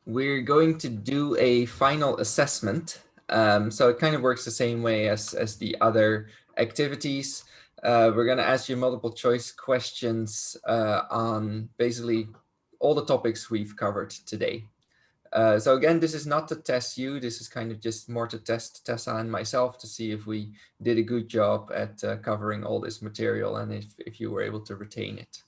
We're going to do a final assessment. So it kind of works the same way as the other activities. We're going to ask you multiple choice questions on basically all the topics we've covered today. So again, this is not to test you. This is kind of just more to test Tessa and myself to see if we did a good job at covering all this material and if you were able to retain it.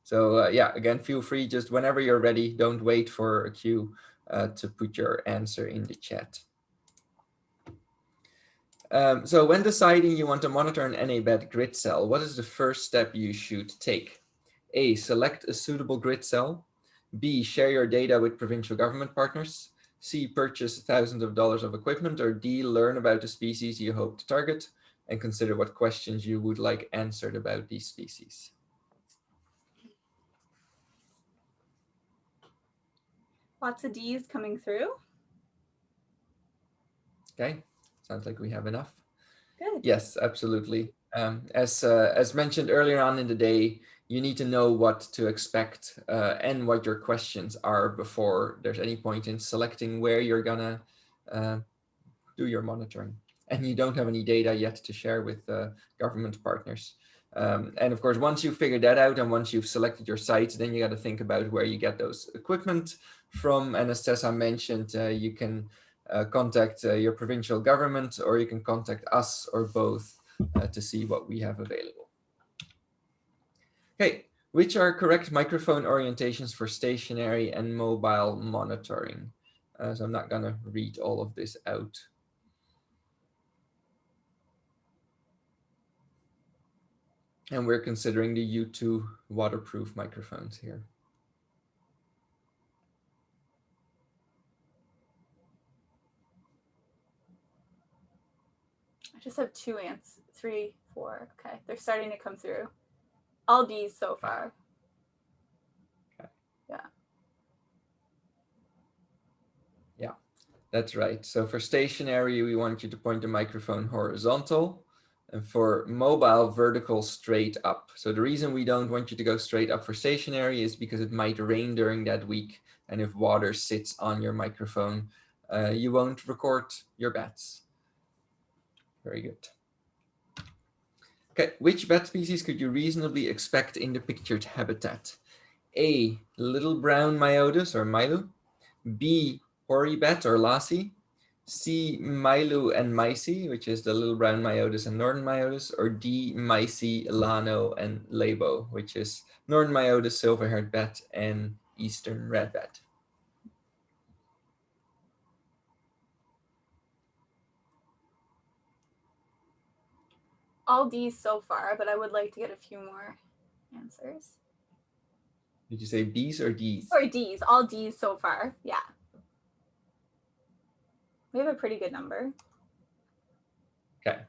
So yeah, again, feel free just whenever you're ready. Don't wait for a cue to put your answer in the chat. So when deciding you want to monitor an NA-bed grid cell, what is the first step you should take? A, select a suitable grid cell. B, share your data with provincial government partners. C, purchase thousands of dollars of equipment. Or D, learn about the species you hope to target and consider what questions you would like answered about these species. Lots of D's coming through. Okay, sounds like we have enough. Good. Yes, absolutely. As mentioned earlier on in the day, you need to know what to expect and what your questions are before there's any point in selecting where you're gonna do your monitoring. And you don't have any data yet to share with government partners. And of course, once you've figured that out and once you've selected your sites, then you got to think about where you get those equipment from. And as Tessa mentioned, you can contact your provincial government, or you can contact us, or both, to see what we have available. Okay, which are correct microphone orientations for stationary and mobile monitoring? So I'm not going to read all of this out. And we're considering the U2 waterproof microphones here. I just have 2 answers, 3, 4. Okay, they're starting to come through. All D's so far. Okay. Yeah. Yeah, that's right. So for stationary, we want you to point the microphone horizontal, and for mobile, vertical, straight up. So the reason we don't want you to go straight up for stationary is because it might rain during that week. And if water sits on your microphone, you won't record your bats. Very good. Okay, which bat species could you reasonably expect in the pictured habitat? A, little brown myotis or milu. B, hoary bat or lassie. C, milu and mysi, which is the little brown myotis and northern myotis. Or D, mysi, lano, and labo, which is northern myotis, silver-haired bat, and eastern red bat. All D's so far, but I would like to get a few more answers. Did you say B's or D's? Or D's. All D's so far. Yeah. We have a pretty good number. Okay.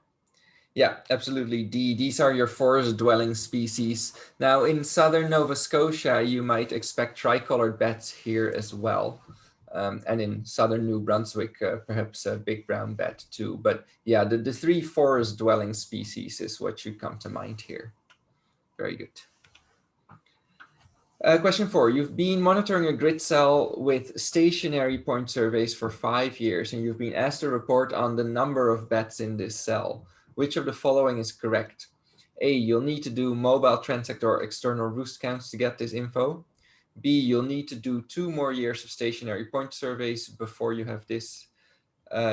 Yeah, absolutely. D. These are your forest-dwelling species. Now, in southern Nova Scotia, you might expect tricolored bats here as well. And in southern New Brunswick, perhaps a big brown bat too. But yeah, the 3 forest-dwelling species is what should come to mind here. Very good. Question 4. You've been monitoring a grid cell with stationary point surveys for 5 years, and you've been asked to report on the number of bats in this cell. Which of the following is correct? A, you'll need to do mobile transect or external roost counts to get this info. B, you'll need to do 2 more years of stationary point surveys before you have this.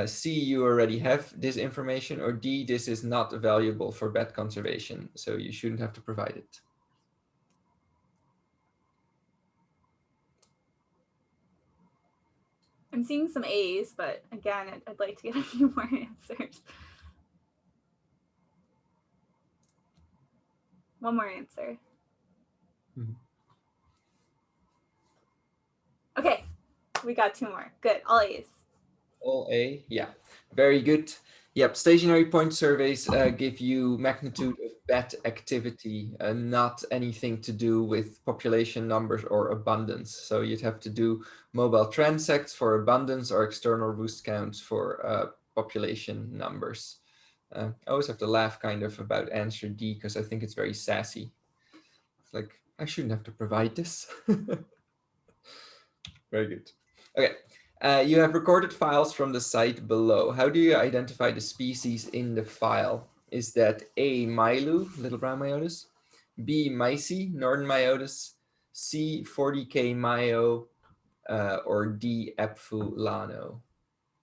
C, you already have this information. Or D, this is not valuable for bat conservation, so you shouldn't have to provide it. I'm seeing some A's, but again, I'd like to get a few more answers. One more answer. Mm-hmm. Okay, we got 2 more. Good, all A's. All A, yeah, very good. Yep, stationary point surveys give you magnitude of bat activity, not anything to do with population numbers or abundance. So you'd have to do mobile transects for abundance or external roost counts for population numbers. I always have to laugh kind of about answer D because I think it's very sassy. It's like, I shouldn't have to provide this. Very good. Okay. You have recorded files from the site below. How do you identify the species in the file? Is that A, Milu, little brown myotis, B, Myci, northern myotis, C, 40K myo, or D, Epfu lano,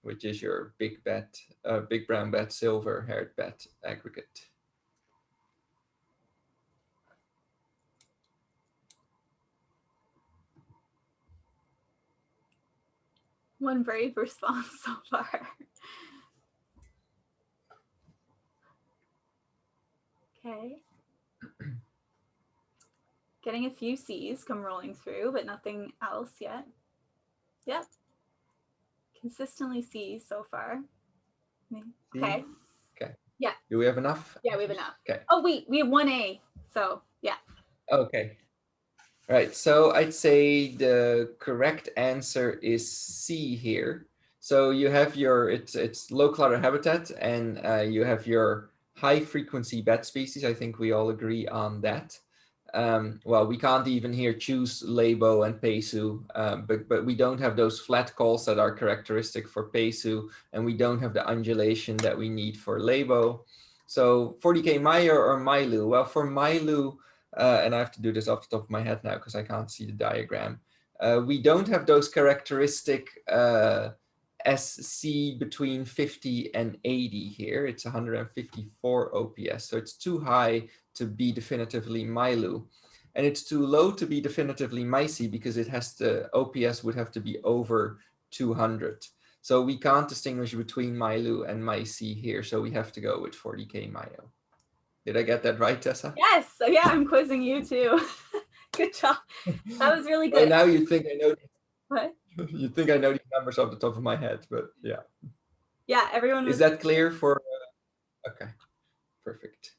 which is your big brown bat, silver-haired bat aggregate? One brave response so far. Okay. Getting a few C's come rolling through, but nothing else yet. Yep. Consistently C's so far. Okay. Okay. Yeah. Do we have enough? Yeah, we have enough. Okay. Oh, wait, we have 1A. So, yeah. Okay. Right, so I'd say the correct answer is C here. So you have your, it's low clutter habitat, and you have your high frequency bat species. I think we all agree on that. Well, we can't even here choose Labo and Pesu, but we don't have those flat calls that are characteristic for Pesu, and we don't have the undulation that we need for Labo. So 40K Mayo or Milu? Well, for Milu, and I have to do this off the top of my head now because I can't see the diagram. We don't have those characteristic SC between 50 and 80 here. It's 154 OPS, so it's too high to be definitively Milu. And it's too low to be definitively Myci because it has to, OPS would have to be over 200. So we can't distinguish between Milu and Myci here, so we have to go with 40K Mayo. Did I get that right, Tessa? Yes. So, yeah, I'm quizzing you too. Good job. That was really good. Right now you think I know. What? You think I know these numbers off the top of my head, but yeah. Yeah, everyone was. Is that clear for? Okay, perfect.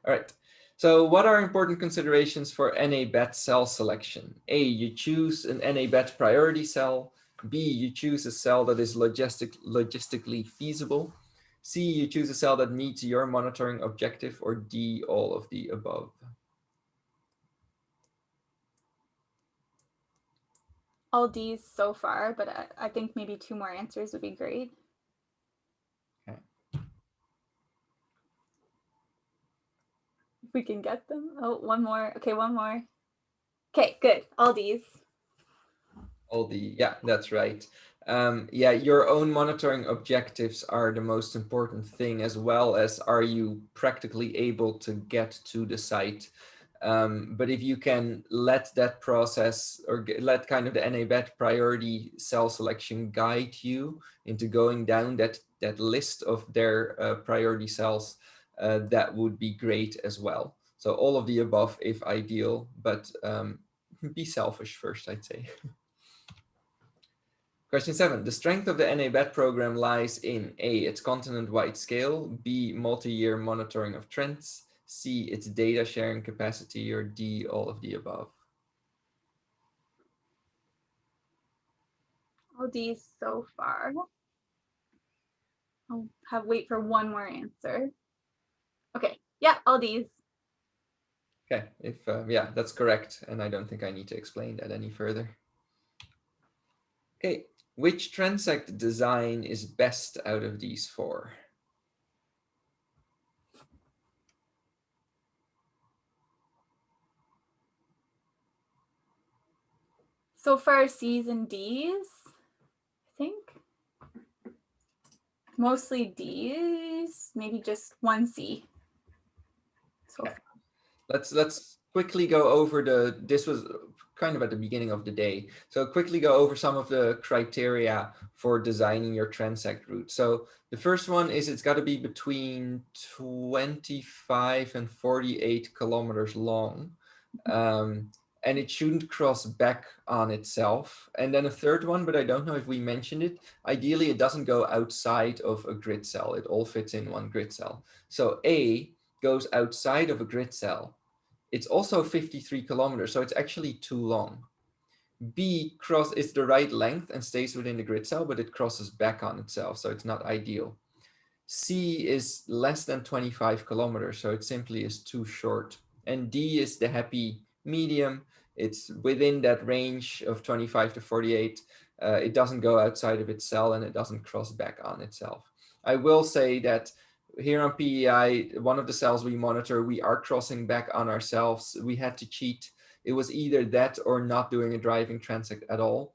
All right. So what are important considerations for NA BET cell selection? A, you choose an NA BET priority cell. B, you choose a cell that is logistically feasible. C, you choose a cell that meets your monitoring objective, or D, all of the above? All D's so far, but I think maybe 2 more answers would be great. Okay. If we can get them. Oh, one more. Okay, one more. Okay, good. All D's. All the, yeah, that's right. Yeah, your own monitoring objectives are the most important thing, as well as are you practically able to get to the site. But if you can let that process, or let kind of the NABET priority cell selection guide you into going down that list of their priority cells, that would be great as well. So all of the above if ideal, but be selfish first, I'd say. Question 7. The strength of the NABET program lies in A, its continent-wide scale, B, multi-year monitoring of trends, C, its data sharing capacity, or D, all of the above? All D's so far. I'll wait for one more answer. Okay, yeah, all D's. Okay, if yeah, that's correct, and I don't think I need to explain that any further. Okay, which Transect design is best out of these 4? So far, C's and D's, I think. Mostly D's, maybe just 1 C. So okay. Let's quickly go over this was kind of at the beginning of the day. So quickly go over some of the criteria for designing your transect route. So the first one is it's got to be between 25 and 48 kilometers long. And it shouldn't cross back on itself. And then a third one, but I don't know if we mentioned it. Ideally, it doesn't go outside of a grid cell. It all fits in one grid cell. So A goes outside of a grid cell. It's also 53 kilometers, so it's actually too long. B is the right length and stays within the grid cell, but it crosses back on itself, so it's not ideal. C is less than 25 kilometers, so it simply is too short. And D is the happy medium. It's within that range of 25 to 48, It doesn't go outside of its cell and it doesn't cross back on itself. I will say that here on PEI, one of the cells we monitor, we are crossing back on ourselves. We had to cheat. It was either that or not doing a driving transect at all,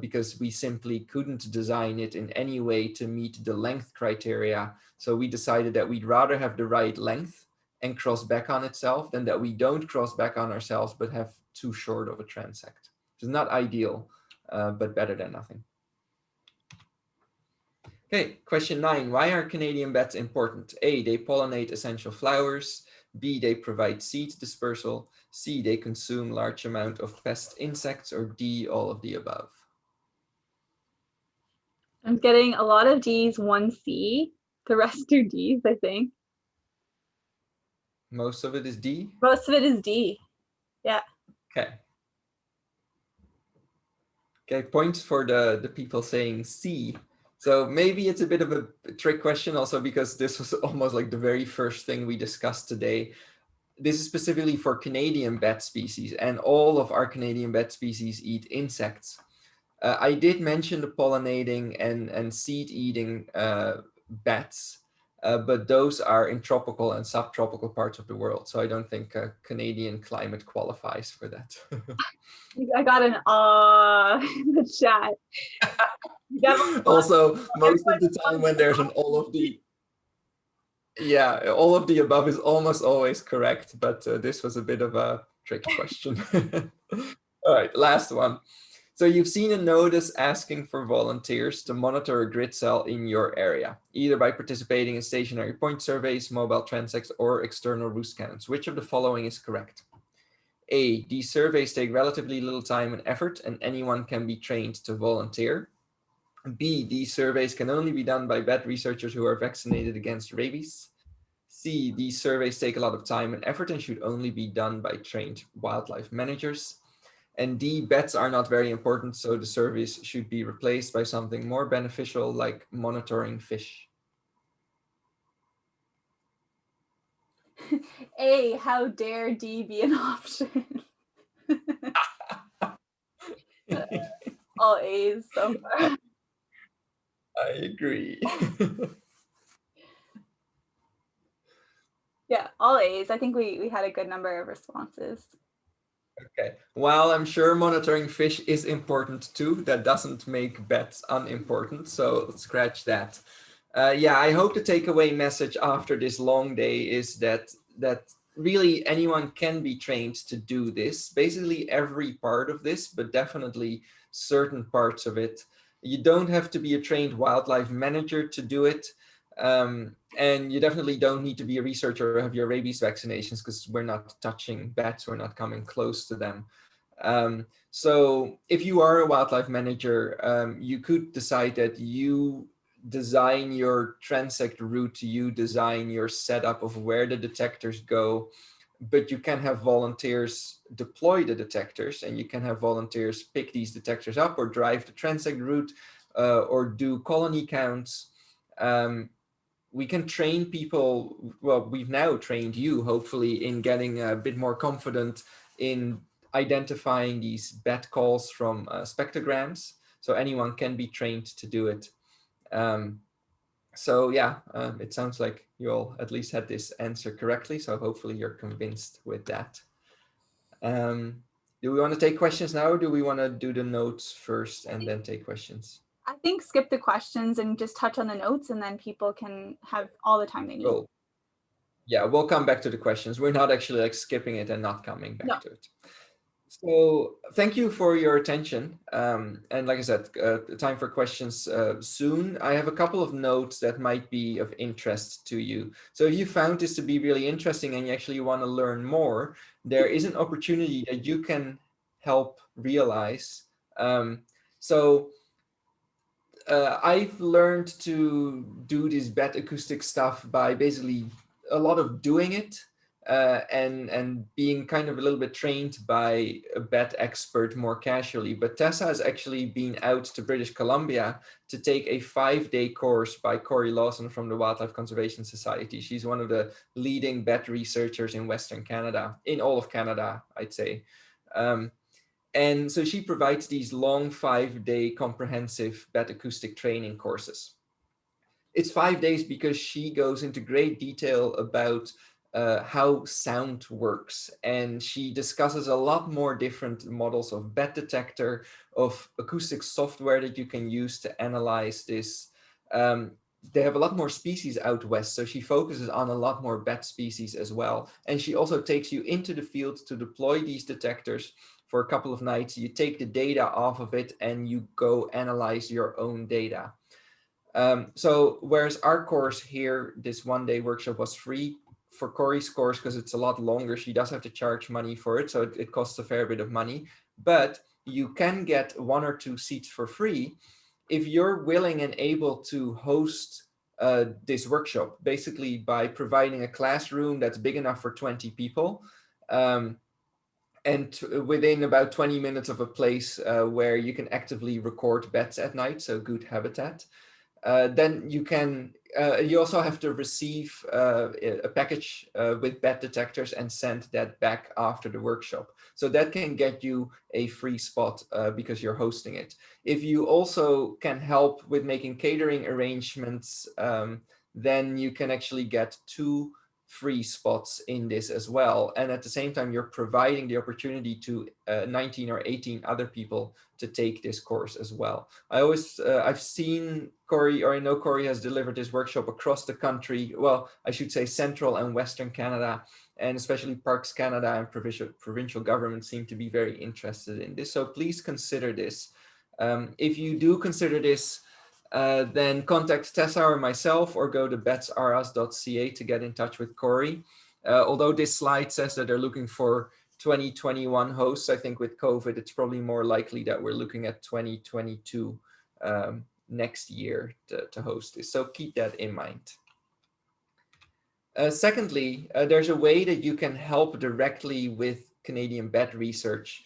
because we simply couldn't design it in any way to meet the length criteria. So we decided that we'd rather have the right length and cross back on itself than that we don't cross back on ourselves but have too short of a transect. Which is not ideal, but better than nothing. Okay, question 9. Why are Canadian bats important? A, they pollinate essential flowers. B, they provide seed dispersal. C, they consume large amount of pest insects. Or D, all of the above. I'm getting a lot of D's, 1 C. The rest are D's, I think. Most of it is D? Most of it is D. Yeah. Okay. Okay, points for the people saying C. So maybe it's a bit of a trick question also because this was almost like the very first thing we discussed today. This is specifically for Canadian bat species, and all of our Canadian bat species eat insects. I did mention the pollinating and seed-eating bats, but those are in tropical and subtropical parts of the world. So I don't think Canadian climate qualifies for that. I got an in the chat. Also, most of the time when there's an all of the, yeah, all of the above is almost always correct, but this was a bit of a trick question. All right, last one. So you've seen a notice asking for volunteers to monitor a grid cell in your area, either by participating in stationary point surveys, mobile transects, or external roost scans. Which of the following is correct? A, these surveys take relatively little time and effort, and anyone can be trained to volunteer. B, these surveys can only be done by bat researchers who are vaccinated against rabies. C, these surveys take a lot of time and effort and should only be done by trained wildlife managers. And D, bats are not very important, so the surveys should be replaced by something more beneficial like monitoring fish. A, how dare D be an option? All A's so far. I agree. Yeah, all A's. I think we had a good number of responses. Okay, while I'm sure monitoring fish is important too, that doesn't make bats unimportant, so scratch that. Yeah, I hope the takeaway message after this long day is that really anyone can be trained to do this, basically every part of this, but definitely certain parts of it. You don't have to be a trained wildlife manager to do it. And you definitely don't need to be a researcher or have your rabies vaccinations because we're not touching bats, we're not coming close to them. So if you are a wildlife manager, you could decide that you design your transect route, you design your setup of where the detectors go, but you can have volunteers deploy the detectors and you can have volunteers pick these detectors up or drive the transect route or do colony counts. We can train people, well, we've now trained you, hopefully, in getting a bit more confident in identifying these bat calls from spectrograms. So anyone can be trained to do it. So yeah, it sounds like you all at least had this answer correctly. So hopefully you're convinced with that. Do we want to take questions now or do we want to do the notes first and then take questions? I think skip the questions and just touch on the notes and then people can have all the time they need. Cool. Yeah, we'll come back to the questions. We're not actually like skipping it and not coming back to it. So thank you for your attention. And like I said, time for questions soon. I have a couple of notes that might be of interest to you. So if you found this to be really interesting and you actually want to learn more, there is an opportunity that you can help realize. I've learned to do this bat acoustic stuff by basically a lot of doing it and being kind of a little bit trained by a bat expert more casually. But Tessa has actually been out to British Columbia to take a 5-day course by Corey Lawson from the Wildlife Conservation Society. She's one of the leading bat researchers in Western Canada, in all of Canada, I'd say. And so she provides these long 5-day comprehensive bat acoustic training courses. It's 5 days because she goes into great detail about how sound works. And she discusses a lot more different models of bat detector, of acoustic software that you can use to analyze this. They have a lot more species out west, so she focuses on a lot more bat species as well. And she also takes you into the field to deploy these detectors for a couple of nights. You take the data off of it and you go analyze your own data. So whereas our course here, this 1-day workshop was free, for Corey's course, because it's a lot longer, she does have to charge money for it. So it costs a fair bit of money, but you can get 1 or 2 seats for free if you're willing and able to host this workshop, basically by providing a classroom that's big enough for 20 people. And within about 20 minutes of a place where you can actively record bats at night, so good habitat. Then you can, you also have to receive a package with bat detectors and send that back after the workshop. So that can get you a free spot because you're hosting it. If you also can help with making catering arrangements, then you can actually get 2 free spots in this as well. And at the same time, you're providing the opportunity to 19 or 18 other people to take this course as well. I've seen Corey, or I know Corey has delivered this workshop across the country. Well, I should say central and Western Canada, and especially Parks Canada and provincial governments seem to be very interested in this. So please consider this. If you do consider this, then contact Tessa or myself, or go to betsrs.ca to get in touch with Corey. Although this slide says that they're looking for 2021 hosts, I think with COVID, it's probably more likely that we're looking at 2022 next year to host this. So keep that in mind. Secondly, there's a way that you can help directly with Canadian bat research.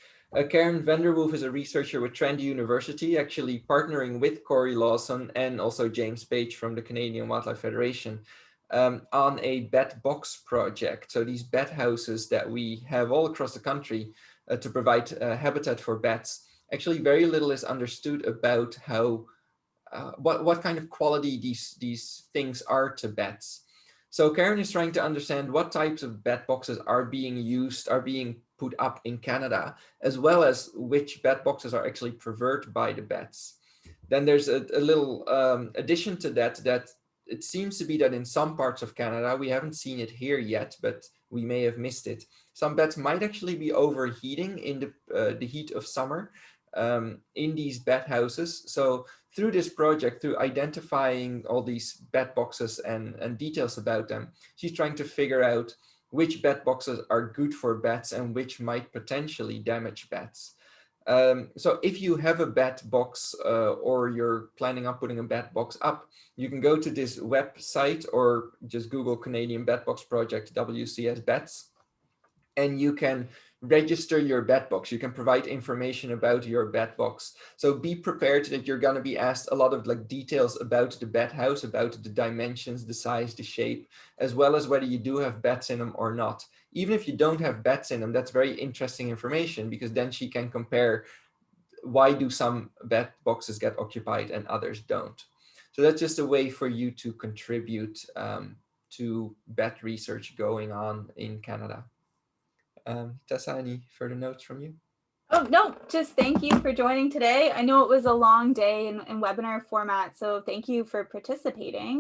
Karen Vanderwolf is a researcher with Trendy University, actually partnering with Corey Lawson and also James Page from the Canadian Wildlife Federation on a bat box project. So these bat houses that we have all across the country to provide habitat for bats. Actually, very little is understood about how what kind of quality these things are to bats. So Karen is trying to understand what types of bat boxes are being used, are being put up in Canada, as well as which bat boxes are actually preferred by the bats. Then there's a little addition to that, that it seems to be that in some parts of Canada, we haven't seen it here yet, but we may have missed it. Some bats might actually be overheating in the heat of summer in these bat houses. So through this project, through identifying all these bat boxes and details about them, she's trying to figure out which bat boxes are good for bats and which might potentially damage bats. So if you have a bat box or you're planning on putting a bat box up, you can go to this website or just Google Canadian Bat Box Project, WCS Bats, and you can register your bat box. You can provide information about your bat box. So be prepared that you're going to be asked a lot of details about the bat house, about the dimensions, the size, the shape, as well as whether you do have bats in them or not. Even if you don't have bats in them, that's very interesting information, because then she can compare why do some bat boxes get occupied and others don't. So that's just a way for you to contribute to bat research going on in Canada. Tessa, any further notes from you? Oh, no, just thank you for joining today. I know it was a long day in webinar format, so thank you for participating.